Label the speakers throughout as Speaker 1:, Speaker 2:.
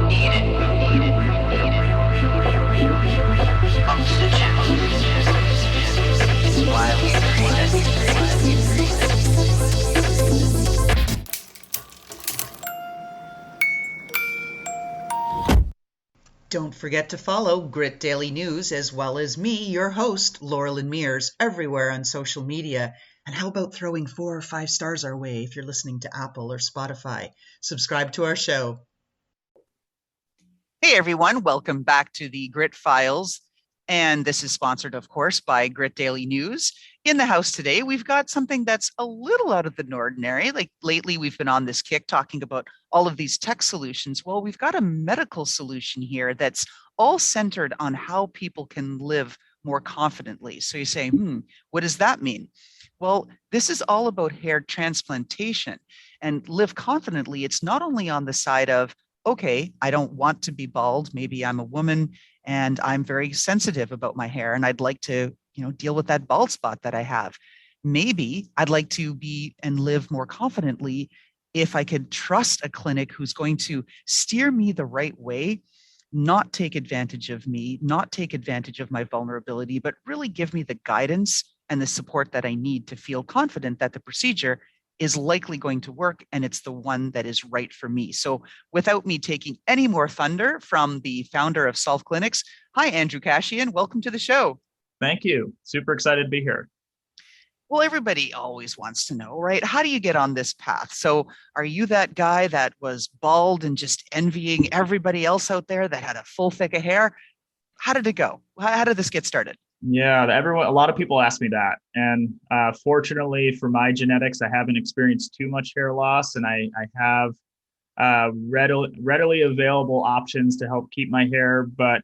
Speaker 1: Eat it. Oxygen. Why we
Speaker 2: Don't forget to follow Grit Daily News as well as me, your host, Loralyn Mears, everywhere on social media. And how about throwing 4 or 5 stars our way if you're listening to Apple or Spotify? Subscribe to our show. Hey everyone, welcome back to the Grit Files. And this is sponsored, of course, by Grit Daily News. In the house today, we've got something that's a little out of the ordinary. Like lately, we've been on this kick talking about all of these tech solutions. Well, we've got a medical solution here that's all centered on how people can live more confidently. So you say, what does that mean? Well, this is all about hair transplantation, and live confidently. It's not only on the side of, okay, I don't want to be bald. Maybe I'm a woman and I'm very sensitive about my hair and I'd like to, deal with that bald spot that I have. Maybe I'd like to be and live more confidently if I could trust a clinic who's going to steer me the right way, not take advantage of me, not take advantage of my vulnerability, but really give me the guidance and the support that I need to feel confident that the procedure is likely going to work and it's the one that is right for me. So without me taking any more thunder from the founder of Solve Clinics, hi, Andrew Kashian, welcome to the show.
Speaker 3: Thank you. Super excited to be here.
Speaker 2: Well, everybody always wants to know, right? How do you get on this path? So are you that guy that was bald and just envying everybody else out there that had a full thick of hair? How did it go? How did this get started?
Speaker 3: Yeah, a lot of people ask me that. And fortunately for my genetics, I haven't experienced too much hair loss, and I have readily available options to help keep my hair. But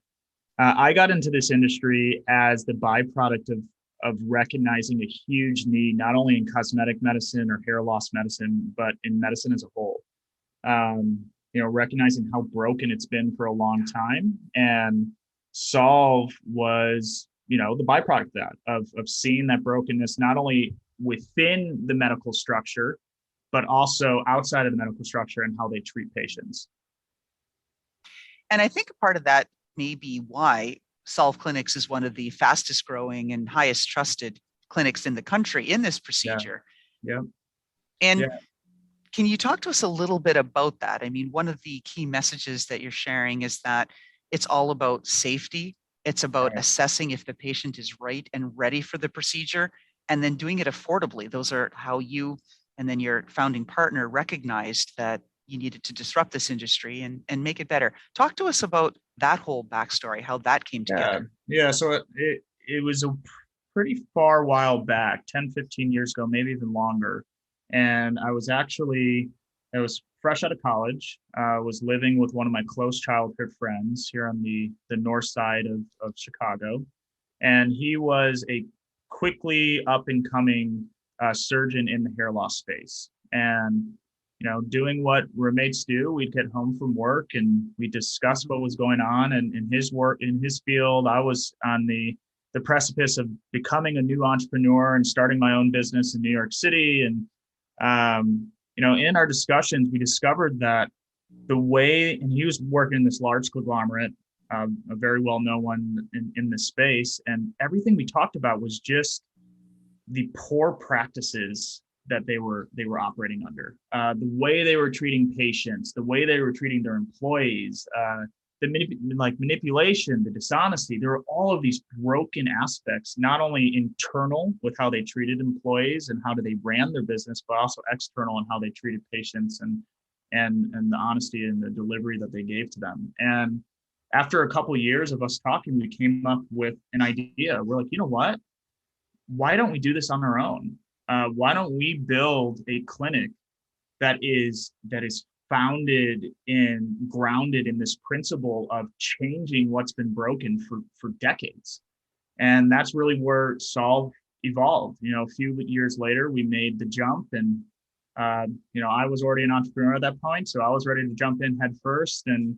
Speaker 3: I got into this industry as the byproduct of recognizing a huge need, not only in cosmetic medicine or hair loss medicine, but in medicine as a whole. Recognizing how broken it's been for a long time. And Solve was the byproduct of that, of seeing that brokenness, not only within the medical structure, but also outside of the medical structure and how they treat patients.
Speaker 2: And I think a part of that may be why Solve Clinics is one of the fastest growing and highest trusted clinics in the country in this procedure.
Speaker 3: Yeah.
Speaker 2: And can you talk to us a little bit about that? I mean, one of the key messages that you're sharing is that it's all about safety. It's about assessing if the patient is right and ready for the procedure, and then doing it affordably. Those are how you and then your founding partner recognized that you needed to disrupt this industry and make it better. Talk to us about that whole backstory, how that came together.
Speaker 3: Yeah. So it was a pretty far while back, 10, 15 years ago, maybe even longer. And I was fresh out of college, was living with one of my close childhood friends here on the north side of Chicago. And he was a quickly up and coming surgeon in the hair loss space. And, doing what roommates do, we'd get home from work and we discuss what was going on. And in his work, in his field, I was on the precipice of becoming a new entrepreneur and starting my own business in New York City. And, in our discussions, we discovered that and he was working in this large conglomerate, a very well-known one in this space. And everything we talked about was just the poor practices that they were operating under, the way they were treating patients, the way they were treating their employees, the manipulation, the dishonesty. There were all of these broken aspects, not only internal with how they treated employees and how they ran their business, but also external in how they treated patients and the honesty and the delivery that they gave to them. And after a couple of years of us talking, we came up with an idea. We're like, you know what? Why don't we do this on our own? Why don't we build a clinic that is grounded in this principle of changing what's been broken for decades? And that's really where Solve evolved. A few years later, we made the jump, and I was already an entrepreneur at that point, so I was ready to jump in head first. And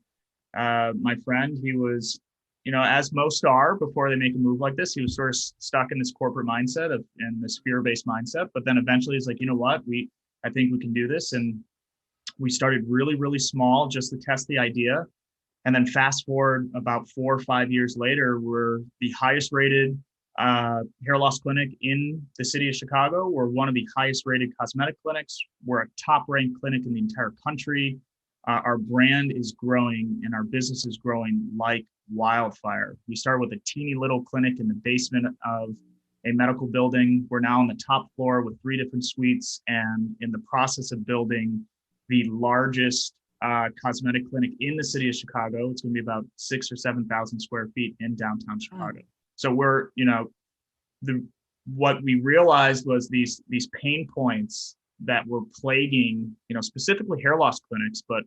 Speaker 3: my friend, he was, as most are before they make a move like this, he was sort of stuck in this corporate mindset and this fear-based mindset. But then eventually he's like, you know what, I think we can do this. And we started really, really small just to test the idea. And then fast forward about 4 or 5 years later, we're the highest rated hair loss clinic in the city of Chicago. We're one of the highest rated cosmetic clinics. We're a top ranked clinic in the entire country. Our brand is growing and our business is growing like wildfire. We started with a teeny little clinic in the basement of a medical building. We're now on the top floor with 3 different suites and in the process of building the largest cosmetic clinic in the city of Chicago. It's going to be about 6,000 or 7,000 square feet in downtown Chicago. So we're, what we realized was these pain points that were plaguing, specifically hair loss clinics, but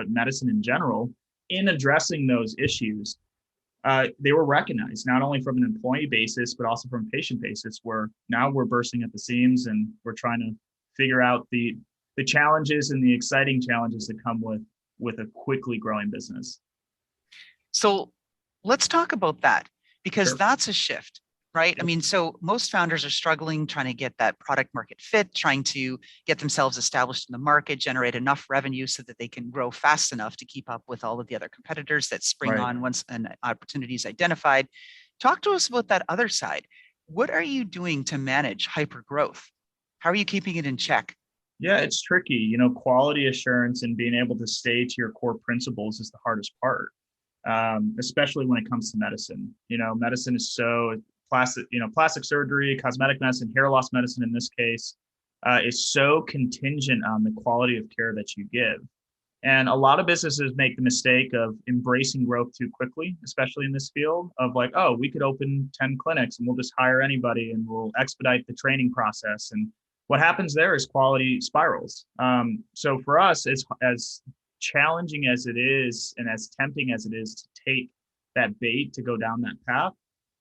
Speaker 3: medicine in general. In addressing those issues, they were recognized not only from an employee basis, but also from a patient basis, where now we're bursting at the seams and we're trying to figure out the challenges and the exciting challenges that come with a quickly growing business.
Speaker 2: So let's talk about that, because
Speaker 3: Sure.
Speaker 2: that's a shift, right? I mean, so most founders are struggling trying to get that product market fit, trying to get themselves established in the market, generate enough revenue so that they can grow fast enough to keep up with all of the other competitors that spring
Speaker 3: Right.
Speaker 2: on once an opportunity is identified. Talk to us about that other side. What are you doing to manage hyper growth? How are you keeping it in check?
Speaker 3: Yeah, it's tricky. Quality assurance and being able to stay to your core principles is the hardest part, especially when it comes to medicine. Medicine is so plastic surgery, cosmetic medicine, hair loss medicine in this case, is so contingent on the quality of care that you give. And a lot of businesses make the mistake of embracing growth too quickly, especially in this field of like, oh, we could open 10 clinics and we'll just hire anybody and we'll expedite the training process. And what happens there is quality spirals. So for us, as challenging as it is and as tempting as it is to take that bait to go down that path,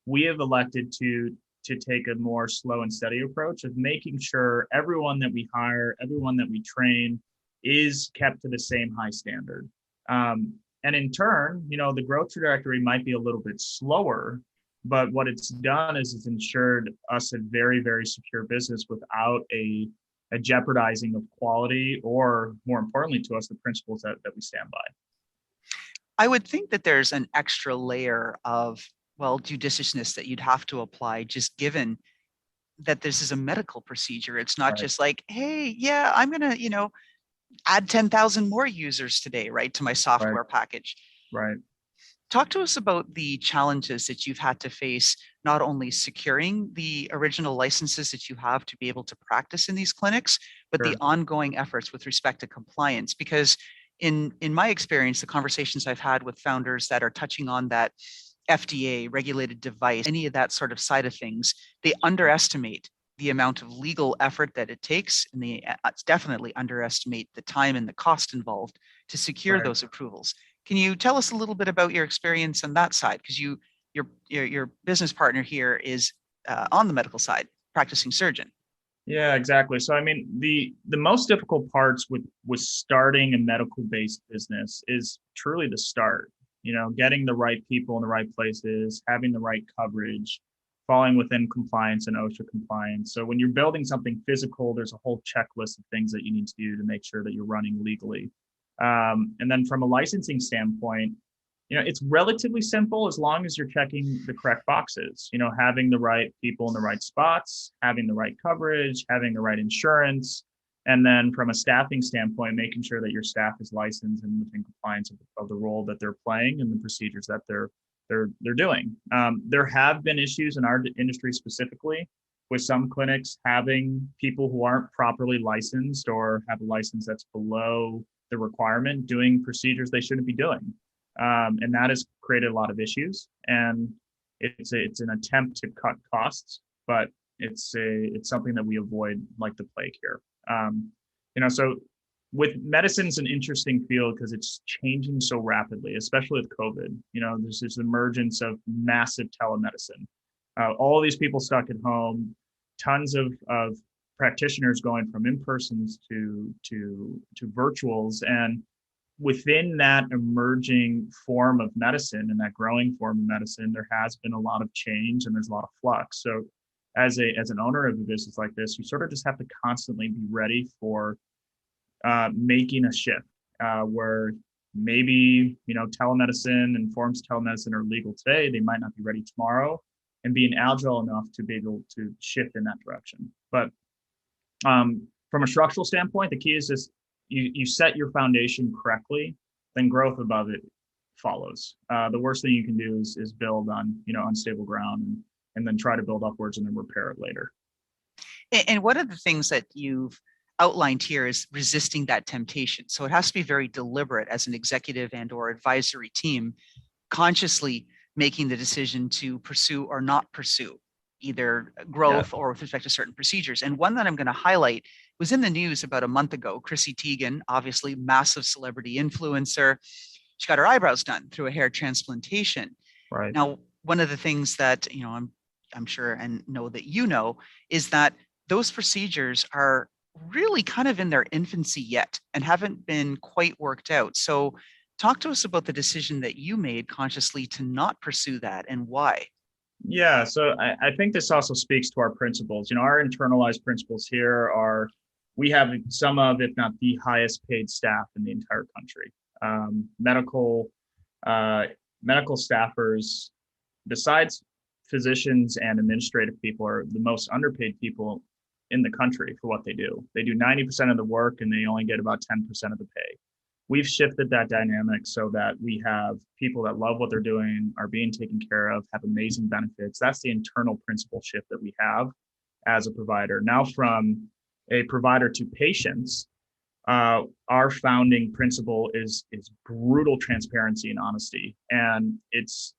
Speaker 3: we have elected to take a more slow and steady approach of making sure everyone that we hire, everyone that we train is kept to the same high standard. And in turn, the growth trajectory might be a little bit slower, but what it's done is it's ensured us a very, very secure business without a jeopardizing of quality or, more importantly to us, the principles that we stand by.
Speaker 2: I would think that there's an extra layer of, judiciousness that you'd have to apply, just given that this is a medical procedure. It's not just like, hey, yeah, I'm going to, add 10,000 more users today, right, to my software package.
Speaker 3: Right.
Speaker 2: Talk to us about the challenges that you've had to face, not only securing the original licenses that you have to be able to practice in these clinics, but the ongoing efforts with respect to compliance. Because in my experience, the conversations I've had with founders that are touching on that FDA regulated device, any of that sort of side of things, they underestimate the amount of legal effort that it takes, and they definitely underestimate the time and the cost involved to secure those approvals. Can you tell us a little bit about your experience on that side? Because your business partner here is on the medical side, practicing surgeon.
Speaker 3: Yeah, exactly. So I mean, the most difficult parts with starting a medical based business is truly the start. Getting the right people in the right places, having the right coverage, falling within compliance and OSHA compliance. So when you're building something physical, there's a whole checklist of things that you need to do to make sure that you're running legally. And then from a licensing standpoint, it's relatively simple as long as you're checking the correct boxes, having the right people in the right spots, having the right coverage, having the right insurance. And then from a staffing standpoint, making sure that your staff is licensed and within compliance of the role that they're playing and the procedures that they're doing. There have been issues in our industry specifically with some clinics having people who aren't properly licensed or have a license that's below the requirement doing procedures they shouldn't be doing. And that has created a lot of issues. And it's an attempt to cut costs, but it's something that we avoid like the plague here. So with medicine's an interesting field because it's changing so rapidly, especially with COVID. There's this emergence of massive telemedicine. All these people stuck at home, tons of practitioners going from in-persons to virtuals. And within that emerging form of medicine and that growing form of medicine, there has been a lot of change and there's a lot of flux. So as an owner of a business like this, you sort of just have to constantly be ready for making a shift where maybe, telemedicine and forms of telemedicine are legal today. They might not be ready tomorrow, and being agile enough to be able to shift in that direction. But from a structural standpoint, the key is just you set your foundation correctly, then growth above it follows. The worst thing you can do is build on, unstable ground and then try to build upwards and then repair it later.
Speaker 2: And one of the things that you've outlined here is resisting that temptation. So it has to be very deliberate as an executive and or advisory team, consciously making the decision to pursue or not pursue either growth or with respect to certain procedures. And one that I'm going to highlight was in the news about a month ago. Chrissy Teigen, obviously massive celebrity influencer, she got her eyebrows done through a hair transplantation.
Speaker 3: Right.
Speaker 2: Now, one of the things that, I'm sure and know that is that those procedures are really kind of in their infancy yet and haven't been quite worked out. So talk to us about the decision that you made consciously to not pursue that and why.
Speaker 3: Yeah, so I think this also speaks to our principles. Our internalized principles here are we have some of, if not the highest paid staff in the entire country. Medical staffers, besides physicians and administrative people, are the most underpaid people in the country for what they do. They do 90% of the work and they only get about 10% of the pay. We've shifted that dynamic so that we have people that love what they're doing, are being taken care of, have amazing benefits. That's the internal principle shift that we have as a provider. Now, from a provider to patients, our founding principle is brutal transparency and honesty. And it's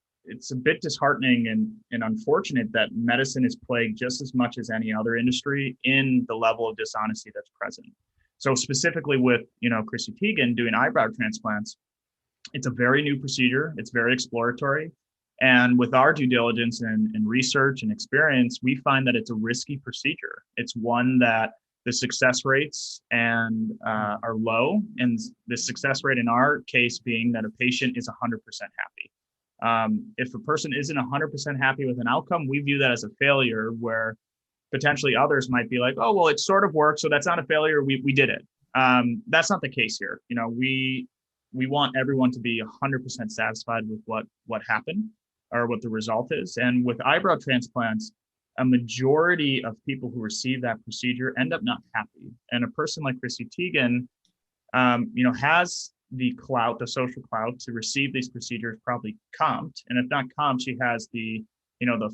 Speaker 3: a bit disheartening and unfortunate that medicine is plagued just as much as any other industry in the level of dishonesty that's present. So specifically with, Chrissy Teigen doing eyebrow transplants, it's a very new procedure. It's very exploratory. And with our due diligence and research and experience, we find that it's a risky procedure. It's one that the success rates are low. And the success rate in our case being that a patient is 100% happy. If a person isn't 100% happy with an outcome, we view that as a failure, where potentially others might be like, oh, well, it sort of worked, so that's not a failure. We did it. That's not the case here. We want everyone to be 100% satisfied with what happened or what the result is. And with eyebrow transplants, a majority of people who receive that procedure end up not happy. And a person like Chrissy Teigen, has the clout, the social clout to receive these procedures probably comped. And if not comped, she has the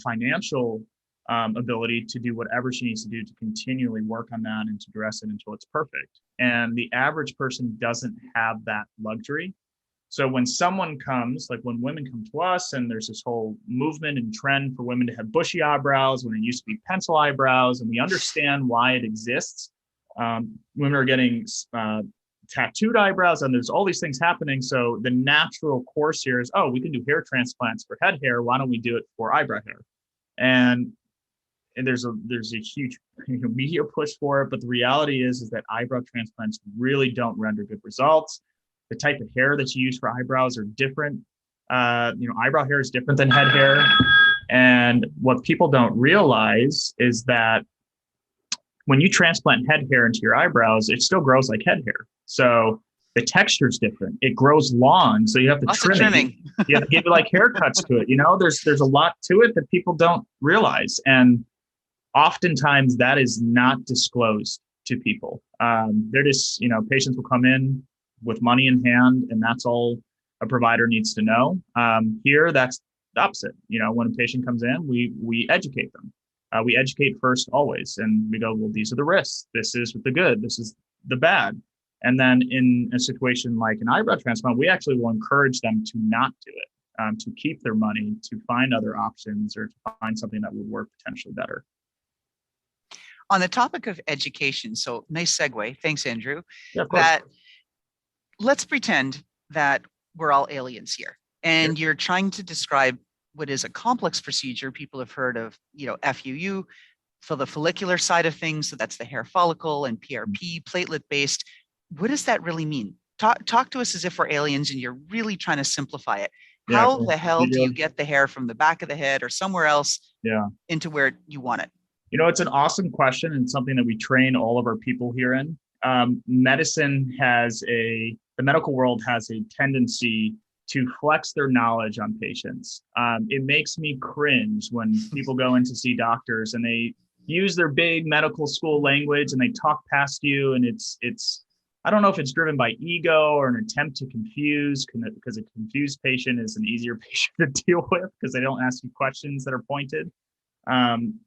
Speaker 3: financial ability to do whatever she needs to do to continually work on that and to dress it until it's perfect. And the average person doesn't have that luxury. So when someone comes, like when women come to us, and there's this whole movement and trend for women to have bushy eyebrows when it used to be pencil eyebrows, and we understand why it exists. Women are getting tattooed eyebrows, and there's all these things happening. So the natural course here is, we can do hair transplants for head hair. Why don't we do it for eyebrow hair? And there's a huge media push for it, but the reality is that eyebrow transplants really don't render good results. The type of hair that you use for eyebrows are different. Eyebrow hair is different than head hair. And what people don't realize is that when you transplant head hair into your eyebrows, it still grows like head hair. So the texture is different. It grows long, so you have to trim it. You have to give it like haircuts to it. There's a lot to it that people don't realize, and oftentimes that is not disclosed to people. They're just, patients will come in with money in hand, and that's all a provider needs to know. Here, that's the opposite. When a patient comes in, we educate them. We educate first always, and we go, well, these are the risks. This is the good. This is the bad. And then in a situation like an eyebrow transplant, we actually will encourage them to not do it, to keep their money, to find other options, or to find something that would work potentially better.
Speaker 2: On the topic of education, so nice segue. Thanks, Andrew.
Speaker 3: Yeah, of course.
Speaker 2: Let's pretend that we're all aliens here, and You're trying to describe what is a complex procedure. People have heard of, FUU, for the follicular side of things. So that's the hair follicle, and PRP, platelet-based. What does that really mean? Talk to us as if we're aliens and you're really trying to simplify it. How the hell do you get the hair from the back of the head or somewhere else into where you want it?
Speaker 3: It's an awesome question and something that we train all of our people here in. Medicine has a the medical world has a tendency to flex their knowledge on patients. It makes me cringe when people go in to see doctors and they use their big medical school language and they talk past you, and it's I don't know if it's driven by ego or an attempt to confuse, because a confused patient is an easier patient to deal with because they don't ask you questions that are pointed. Um,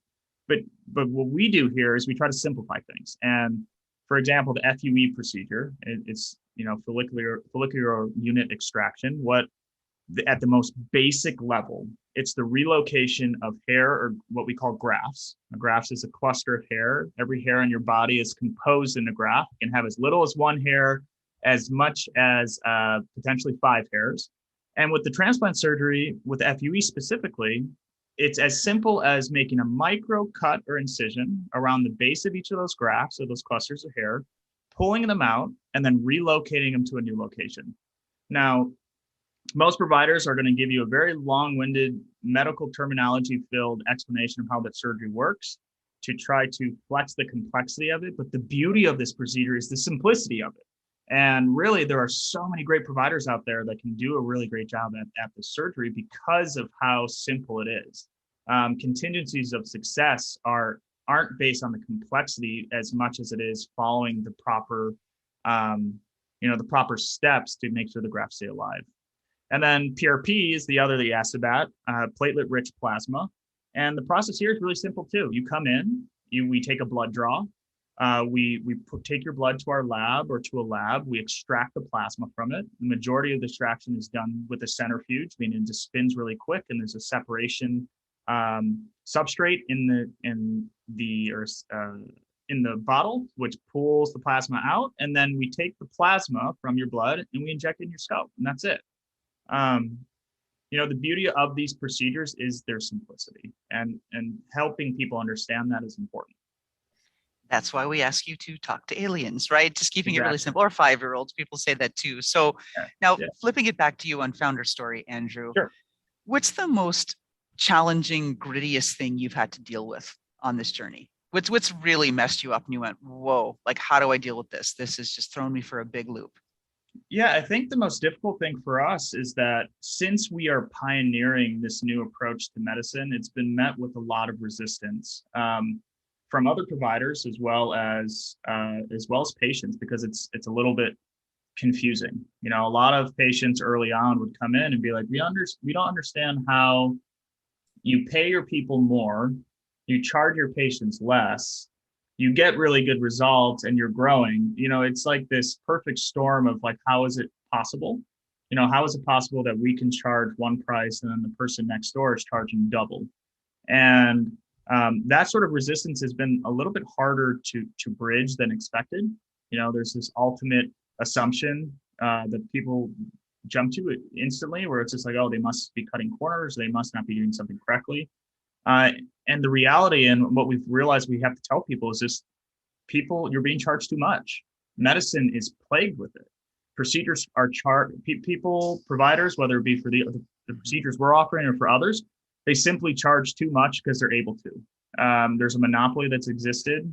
Speaker 3: but what we do here is we try to simplify things. And for example, the FUE procedure, it's follicular unit extraction. At the most basic level, it's the relocation of hair, or what we call grafts. A graft is a cluster of hair. Every hair on your body is composed in a graft. It can have as little as 1 hair, as much as potentially 5 hairs. And with the transplant surgery, with FUE specifically, it's as simple as making a micro cut or incision around the base of each of those grafts, or those clusters of hair, pulling them out, and then relocating them to a new location. Now, most providers are going to give you a very long-winded, medical terminology-filled explanation of how that surgery works to try to flex the complexity of it. But the beauty of this procedure is the simplicity of it. And really, there are so many great providers out there that can do a really great job at the surgery because of how simple it is. Contingencies of success aren't based on the complexity as much as it is following the proper, the proper steps to make sure the grafts stay alive. And then PRP is the other that you asked about, platelet-rich plasma. And the process here is really simple too. You come in, we take a blood draw. We take your blood to our lab or to a lab. We extract the plasma from it. The majority of the extraction is done with a centrifuge, meaning it just spins really quick, and there's a separation substrate in the bottle, which pulls the plasma out. And then we take the plasma from your blood and we inject it in your scalp, and that's it. The beauty of these procedures is their simplicity, and helping people understand that is important.
Speaker 2: That's why we ask you to talk to aliens, right? Just keeping it really simple, or 5-year-olds. People say that too. So now flipping it back to you on Founder Story, Andrew,
Speaker 3: sure.
Speaker 2: What's the most challenging, grittiest thing you've had to deal with on this journey? What's really messed you up and you went, whoa, like, how do I deal with this? This has just thrown me for a big loop.
Speaker 3: Yeah, I think the most difficult thing for us is that since we are pioneering this new approach to medicine, it's been met with a lot of resistance from other providers as well as patients, because it's a little bit confusing. A lot of patients early on would come in and be like, we don't understand how you pay your people more, you charge your patients less, you get really good results, and you're growing. It's like this perfect storm of like, how is it possible? How is it possible that we can charge one price and then the person next door is charging double? And that sort of resistance has been a little bit harder to bridge than expected. There's this ultimate assumption that people jump to it instantly, where it's just like, oh, they must be cutting corners, they must not be doing something correctly. And the reality, and what we've realized we have to tell people, is this: you're being charged too much. Medicine is plagued with it. Procedures are providers, whether it be for the procedures we're offering or for others, they simply charge too much because they're able to. There's a monopoly that's existed.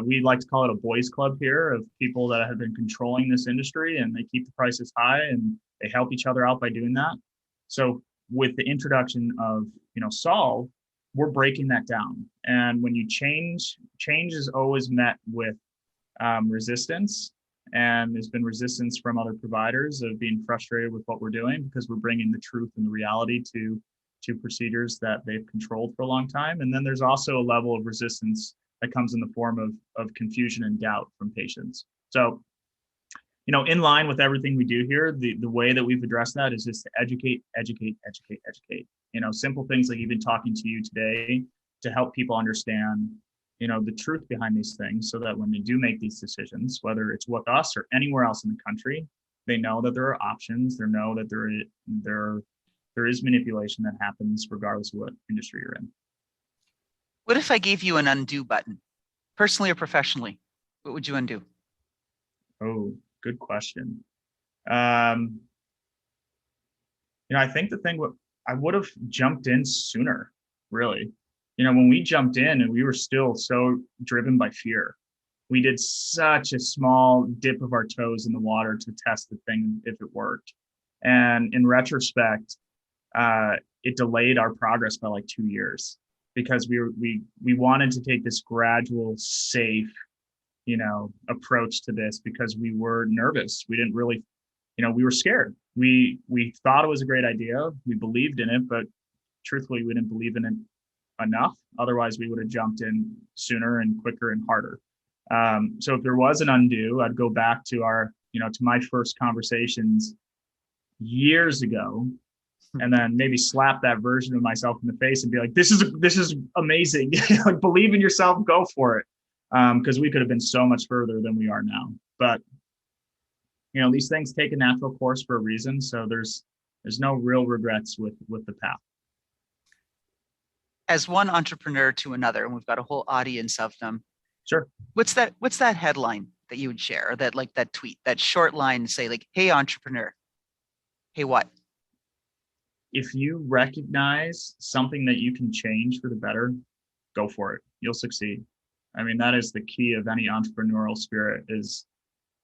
Speaker 3: We like to call it a boys club here, of people that have been controlling this industry, and they keep the prices high and they help each other out by doing that. So with the introduction of Solve, we're breaking that down. And when you change is always met with resistance, and there's been resistance from other providers of being frustrated with what we're doing, because we're bringing the truth and the reality to procedures that they've controlled for a long time. And then there's also a level of resistance that comes in the form of confusion and doubt from patients. So, in line with everything we do here, the way that we've addressed that is just to educate. Simple things like even talking to you today to help people understand, the truth behind these things, so that when they do make these decisions, whether it's with us or anywhere else in the country, they know that there are options. They know that there is manipulation that happens regardless of what industry you're in.
Speaker 2: What if I gave you an undo button, personally or professionally? What would you undo?
Speaker 3: Oh, good question. I think the thing, I would have jumped in sooner, really. When we jumped in, and we were still so driven by fear. we did such a small dip of our toes in the water to test the thing if it worked. And in retrospect, it delayed our progress by like 2 years because we wanted to take this gradual, safe, approach to this because we were nervous. We didn't really, we were scared. We thought it was a great idea. We believed in it, but truthfully, we didn't believe in it enough. Otherwise, we would have jumped in sooner and quicker and harder. So if there was an undo, I'd go back to to my first conversations years ago, and then maybe slap that version of myself in the face and be like, this is amazing. Like, believe in yourself, go for it. Because we could have been so much further than we are now. But, these things take a natural course for a reason. So there's no real regrets with the path.
Speaker 2: As one entrepreneur to another, and we've got a whole audience of them.
Speaker 3: Sure.
Speaker 2: What's that headline that you would share, or that tweet, that short line, say like, hey, entrepreneur, hey, what?
Speaker 3: If you recognize something that you can change for the better, go for it. You'll succeed. I mean, that is the key of any entrepreneurial spirit, is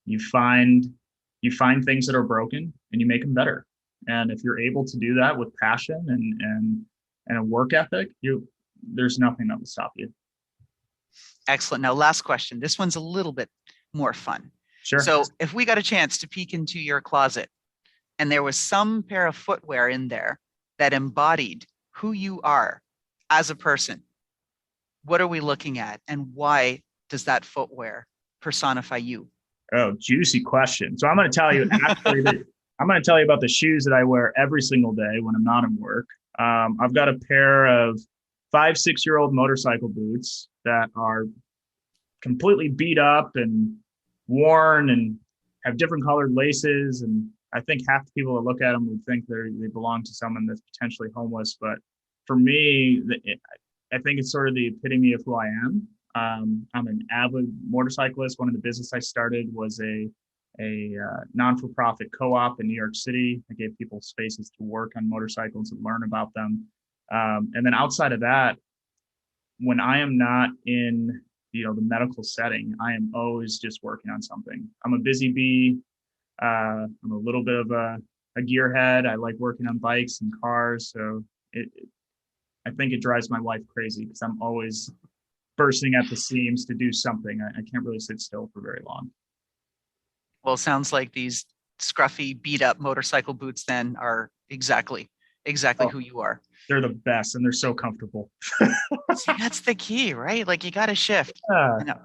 Speaker 3: you find things that are broken and you make them better. And if you're able to do that with passion and a work ethic, there's nothing that will stop you.
Speaker 2: Excellent. Now, last question. This one's a little bit more fun.
Speaker 3: Sure.
Speaker 2: So if we got a chance to peek into your closet and there was some pair of footwear in there that embodied who you are as a person, what are we looking at, and why does that footwear personify you?
Speaker 3: Oh, juicy question. So I'm going to tell you I'm going to tell you about the shoes that I wear every single day when I'm not in work. I've got a pair of 5-6-year-old motorcycle boots that are completely beat up and worn and have different colored laces. And I think half the people that look at them would think they belong to someone that's potentially homeless. But for me, I think it's sort of the epitome of who I am. I'm an avid motorcyclist. One of the business I started was a non-for-profit co-op in New York City. I gave people spaces to work on motorcycles and learn about them. And then outside of that, when I am not in the medical setting, I am always just working on something. I'm a busy bee. I'm a little bit of a gearhead. I like working on bikes and cars. So I think it drives my wife crazy because I'm always bursting at the seams to do something. I can't really sit still for very long.
Speaker 2: Well, it sounds like these scruffy, beat up motorcycle boots then are exactly who you are.
Speaker 3: They're the best and they're so comfortable.
Speaker 2: See, that's the key, right? Like, you got to shift.
Speaker 3: Yeah.
Speaker 2: I know.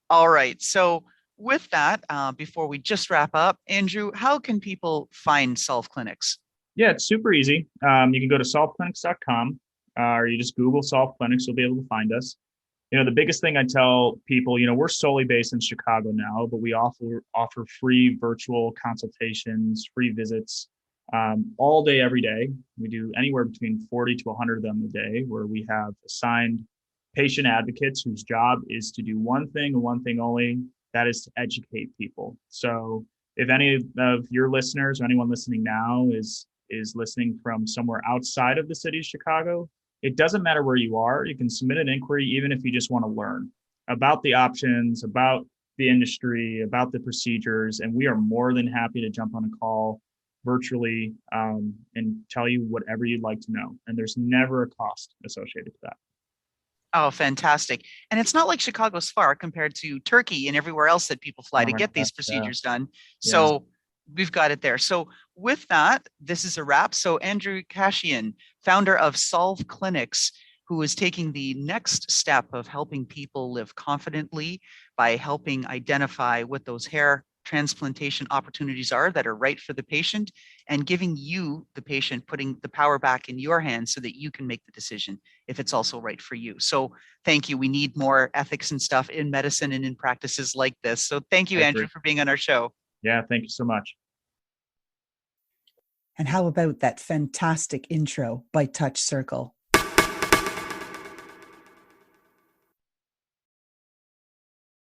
Speaker 2: All right. So with that, before we just wrap up, Andrew, how can people find Solve Clinics?
Speaker 3: Yeah, it's super easy. You can go to solveclinics.com or you just Google Solve Clinics. You'll be able to find us. The biggest thing I tell people, we're solely based in Chicago now, but we offer free virtual consultations, free visits all day, every day. We do anywhere between 40 to 100 of them a day, where we have assigned patient advocates whose job is to do one thing and one thing only, that is to educate people. So if any of your listeners or anyone listening now is listening from somewhere outside of the city of Chicago, it doesn't matter where you are. You can submit an inquiry, even if you just want to learn about the options, about the industry, about the procedures. And we are more than happy to jump on a call virtually and tell you whatever you'd like to know. And there's never a cost associated with that.
Speaker 2: Oh, fantastic. And it's not like Chicago's far compared to Turkey and everywhere else that people fly to get these procedures done. So we've got it there. So with that, this is a wrap. So Andrew Kashian, founder of Solve Clinics, who is taking the next step of helping people live confidently by helping identify what those hair transplantation opportunities are that are right for the patient, and giving you, the patient, putting the power back in your hands so that you can make the decision if it's also right for you. So thank you. We need more ethics and stuff in medicine and in practices like this. So thank you, Andrew, for being on our show.
Speaker 3: Yeah, thank you so much.
Speaker 4: And how about that fantastic intro by Touch Circle?